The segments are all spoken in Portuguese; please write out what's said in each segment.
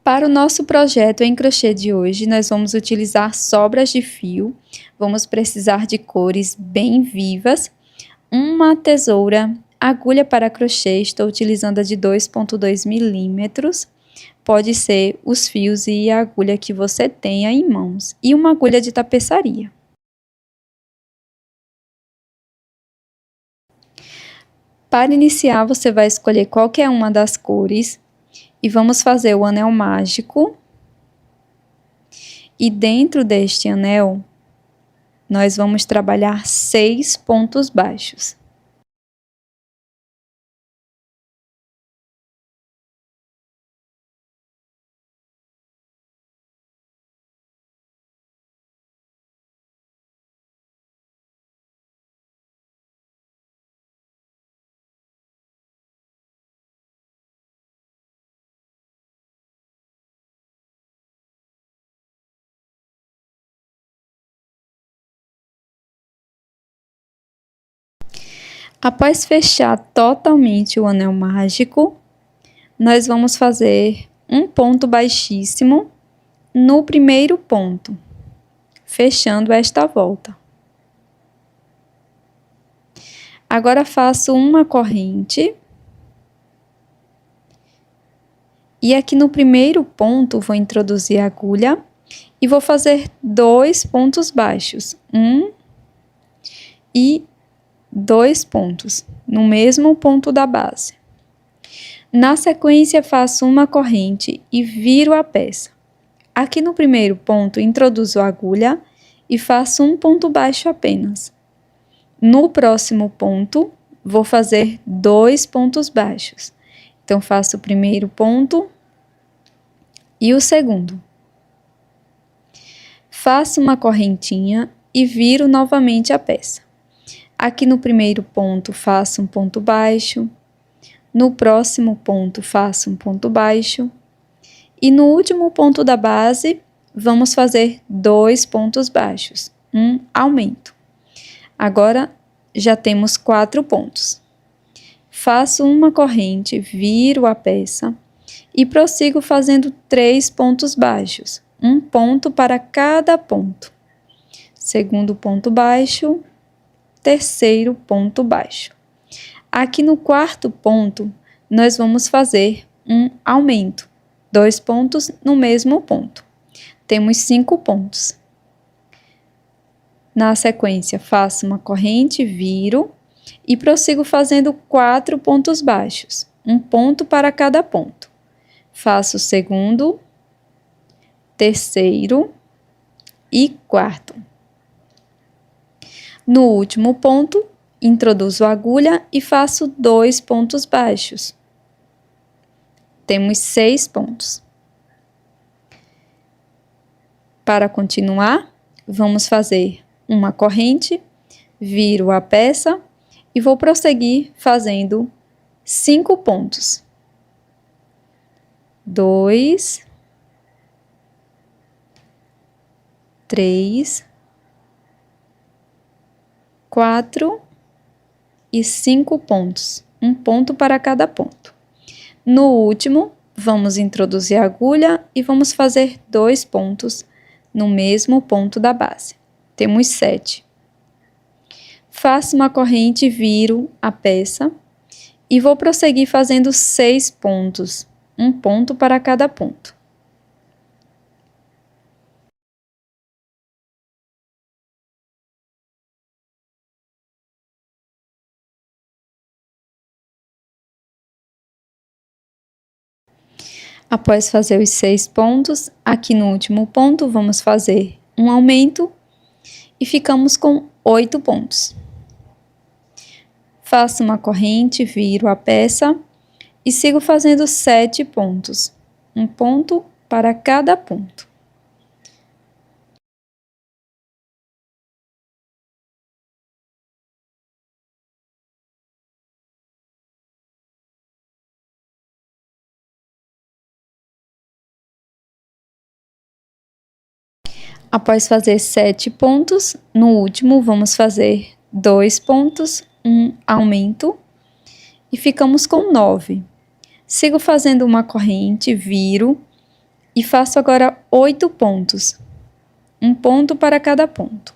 Para o nosso projeto em crochê de hoje, nós vamos utilizar sobras de fio, vamos precisar de cores bem vivas, uma tesoura, agulha para crochê, estou utilizando a de 2,2 milímetros, pode ser os fios e a agulha que você tenha em mãos, e uma agulha de tapeçaria. Para iniciar, você vai escolher qualquer uma das cores e vamos fazer o anel mágico. E dentro deste anel, nós vamos trabalhar 6 pontos baixos. Após fechar totalmente o anel mágico, nós vamos fazer um ponto baixíssimo no primeiro ponto, fechando esta volta. Agora faço uma corrente. E aqui no primeiro ponto, vou introduzir a agulha e vou fazer 2 pontos baixos. 1 e 2 pontos, no mesmo ponto da base. Na sequência, faço uma corrente e viro a peça. Aqui no primeiro ponto, introduzo a agulha e faço um ponto baixo apenas. No próximo ponto, vou fazer 2 pontos baixos. Então, faço o primeiro ponto e o segundo. Faço uma correntinha e viro novamente a peça. Aqui no primeiro ponto, faço um ponto baixo. No próximo ponto, faço um ponto baixo. E no último ponto da base, vamos fazer 2 pontos baixos, um aumento. Agora, já temos 4 pontos. Faço uma corrente, viro a peça e prossigo fazendo 3 pontos baixos, um ponto para cada ponto. Segundo ponto baixo, terceiro ponto baixo. Aqui no quarto ponto, nós vamos fazer um aumento, 2 pontos no mesmo ponto. Temos 5 pontos. Na sequência, faço uma corrente, viro e prossigo fazendo 4 pontos baixos, um ponto para cada ponto. Faço o segundo, terceiro e quarto. No último ponto, introduzo a agulha e faço 2 pontos baixos. Temos 6 pontos. Para continuar, vamos fazer uma corrente, viro a peça e vou prosseguir fazendo 5 pontos. 2, 3, 4 e 5 pontos, um ponto para cada ponto. No último, vamos introduzir a agulha e vamos fazer 2 pontos no mesmo ponto da base. Temos 7. Faço uma corrente, viro a peça e vou prosseguir fazendo 6 pontos, um ponto para cada ponto. Após fazer os 6 pontos, aqui no último ponto, vamos fazer um aumento e ficamos com 8 pontos. Faço uma corrente, viro a peça e sigo fazendo 7 pontos, um ponto para cada ponto. Após fazer 7 pontos, no último vamos fazer 2 pontos, um aumento e ficamos com 9. Sigo fazendo uma corrente, viro E faço agora 8 pontos, um ponto para cada ponto.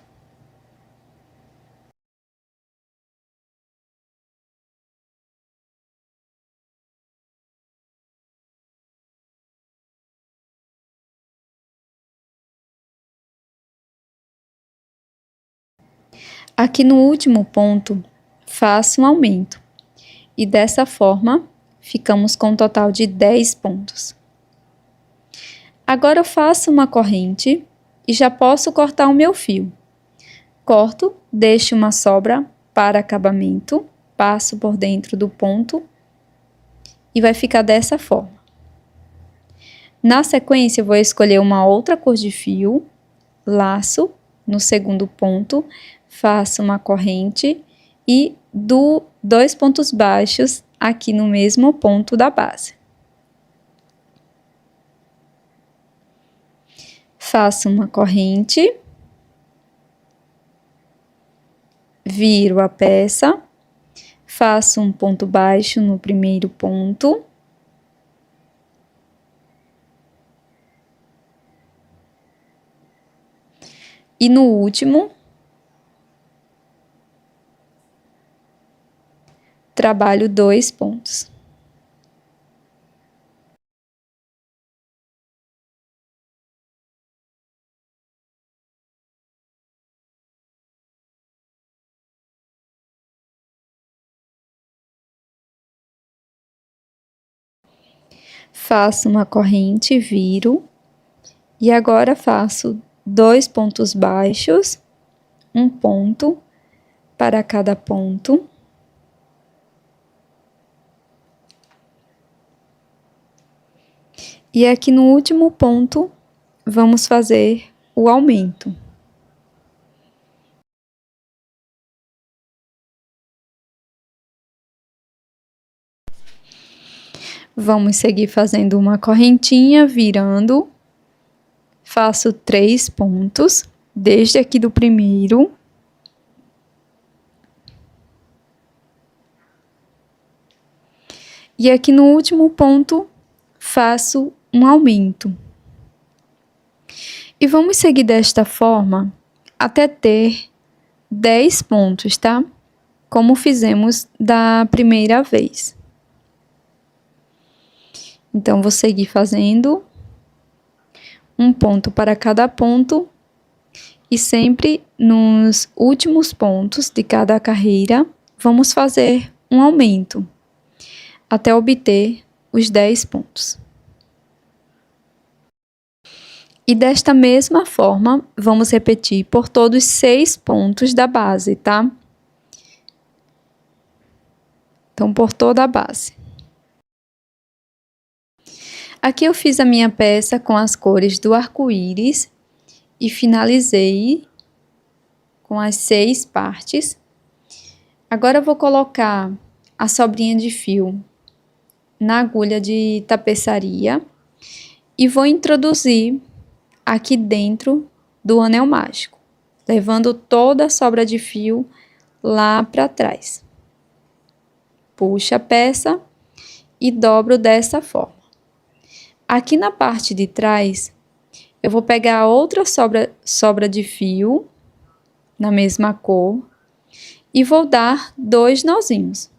Aqui no último ponto, faço um aumento. E dessa forma, ficamos com um total de 10 pontos. Agora eu faço uma corrente e já posso cortar o meu fio. Corto, deixo uma sobra para acabamento, passo por dentro do ponto e vai ficar dessa forma. Na sequência, eu vou escolher uma outra cor de fio, laço no segundo ponto, faço uma corrente e dou 2 pontos baixos aqui no mesmo ponto da base. Faço uma corrente, viro a peça, faço um ponto baixo no primeiro ponto. E no último, trabalho 2 pontos. Faço uma corrente, viro, e agora faço 2 pontos baixos, um ponto para cada ponto. E aqui no último ponto, vamos fazer o aumento. Vamos seguir fazendo uma correntinha, virando. Faço 3 pontos, desde aqui do primeiro. E aqui no último ponto, faço um aumento. E vamos seguir desta forma até ter 10 pontos, tá? Como fizemos da primeira vez. Então, vou seguir fazendo um ponto para cada ponto e sempre nos últimos pontos de cada carreira, vamos fazer um aumento até obter os 10 pontos. E desta mesma forma, vamos repetir por todos os 6 pontos da base, tá? Então, por toda a base. Aqui eu fiz a minha peça com as cores do arco-íris e finalizei com as 6 partes. Agora eu vou colocar a sobrinha de fio na agulha de tapeçaria e vou introduzir aqui dentro do anel mágico, levando toda a sobra de fio lá para trás. Puxo a peça e dobro dessa forma. Aqui na parte de trás, eu vou pegar a outra sobra de fio, na mesma cor, e vou dar 2 nozinhos.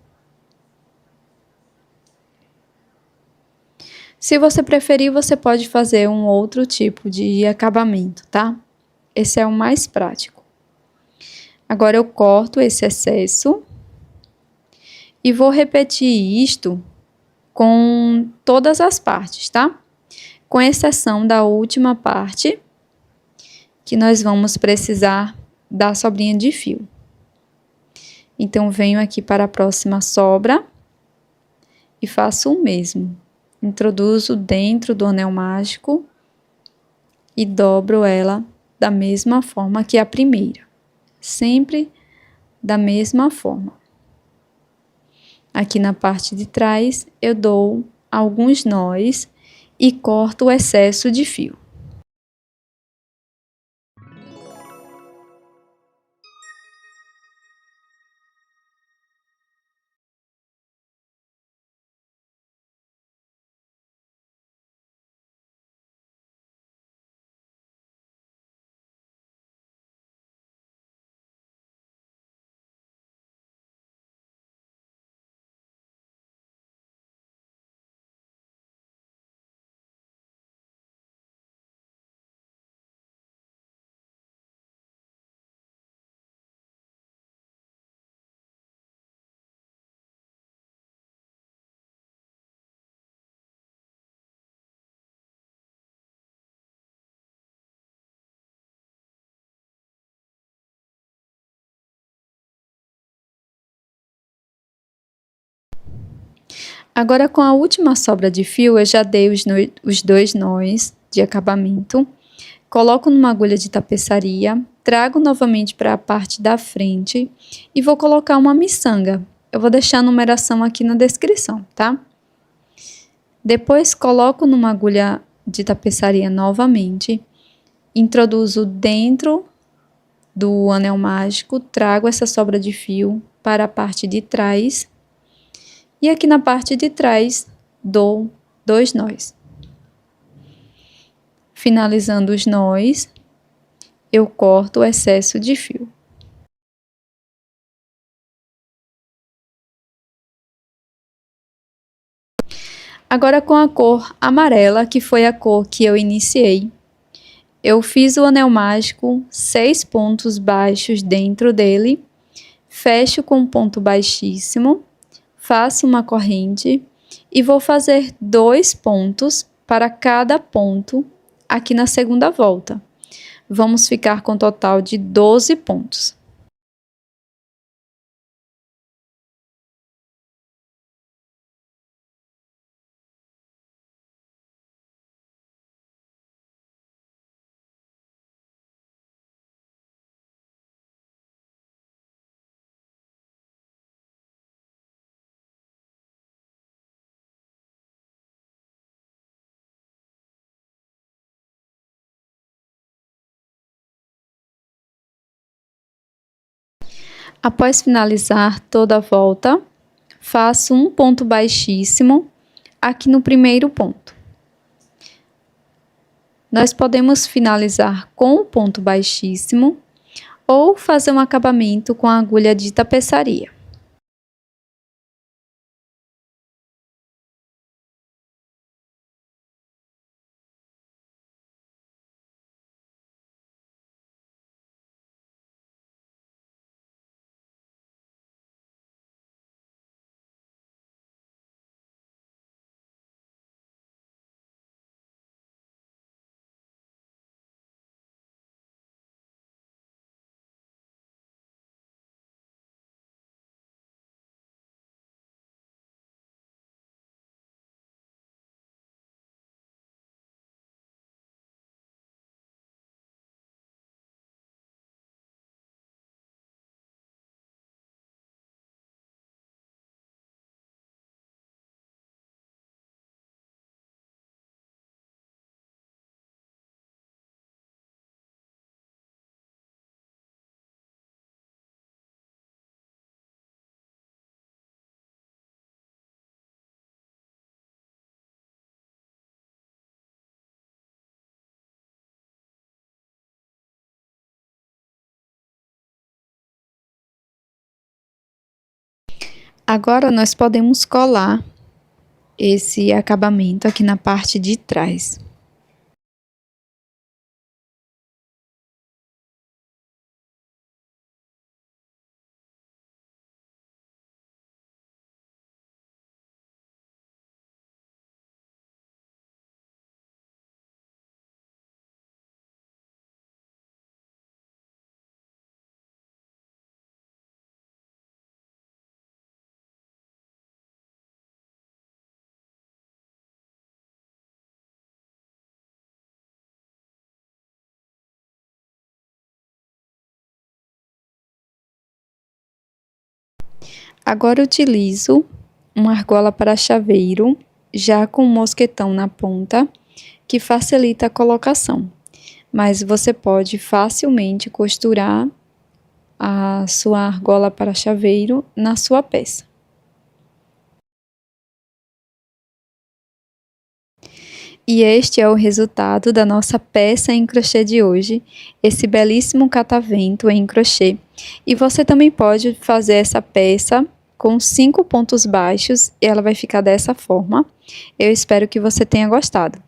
Se você preferir, você pode fazer um outro tipo de acabamento, tá? Esse é o mais prático. Agora eu corto esse excesso e vou repetir isto com todas as partes, tá? Com exceção da última parte, que nós vamos precisar da sobrinha de fio. Então, venho aqui para a próxima sobra e faço o mesmo. Introduzo dentro do anel mágico e dobro ela da mesma forma que a primeira. Sempre da mesma forma. Aqui na parte de trás, eu dou alguns nós e corto o excesso de fio. Agora, com a última sobra de fio, eu já dei os 2 nós de acabamento. Coloco numa agulha de tapeçaria, trago novamente para a parte da frente e vou colocar uma miçanga. Eu vou deixar a numeração aqui na descrição, tá? Depois coloco numa agulha de tapeçaria novamente, introduzo dentro do anel mágico, trago essa sobra de fio para a parte de trás e aqui na parte de trás dou 2 nós. Finalizando os nós, eu corto o excesso de fio. Agora com a cor amarela, que foi a cor que eu iniciei, eu fiz o anel mágico, 6 pontos baixos dentro dele, fecho com um ponto baixíssimo, faço uma corrente e vou fazer 2 pontos para cada ponto aqui na segunda volta. Vamos ficar com um total de 12 pontos. Após finalizar toda a volta, faço um ponto baixíssimo aqui no primeiro ponto. Nós podemos finalizar com o ponto baixíssimo ou fazer um acabamento com a agulha de tapeçaria. Agora nós podemos colar esse acabamento aqui na parte de trás. Agora utilizo uma argola para chaveiro, já com um mosquetão na ponta, que facilita a colocação. Mas você pode facilmente costurar a sua argola para chaveiro na sua peça. E este é o resultado da nossa peça em crochê de hoje, esse belíssimo catavento em crochê. E você também pode fazer essa peça com 5 pontos baixos e ela vai ficar dessa forma. Eu espero que você tenha gostado.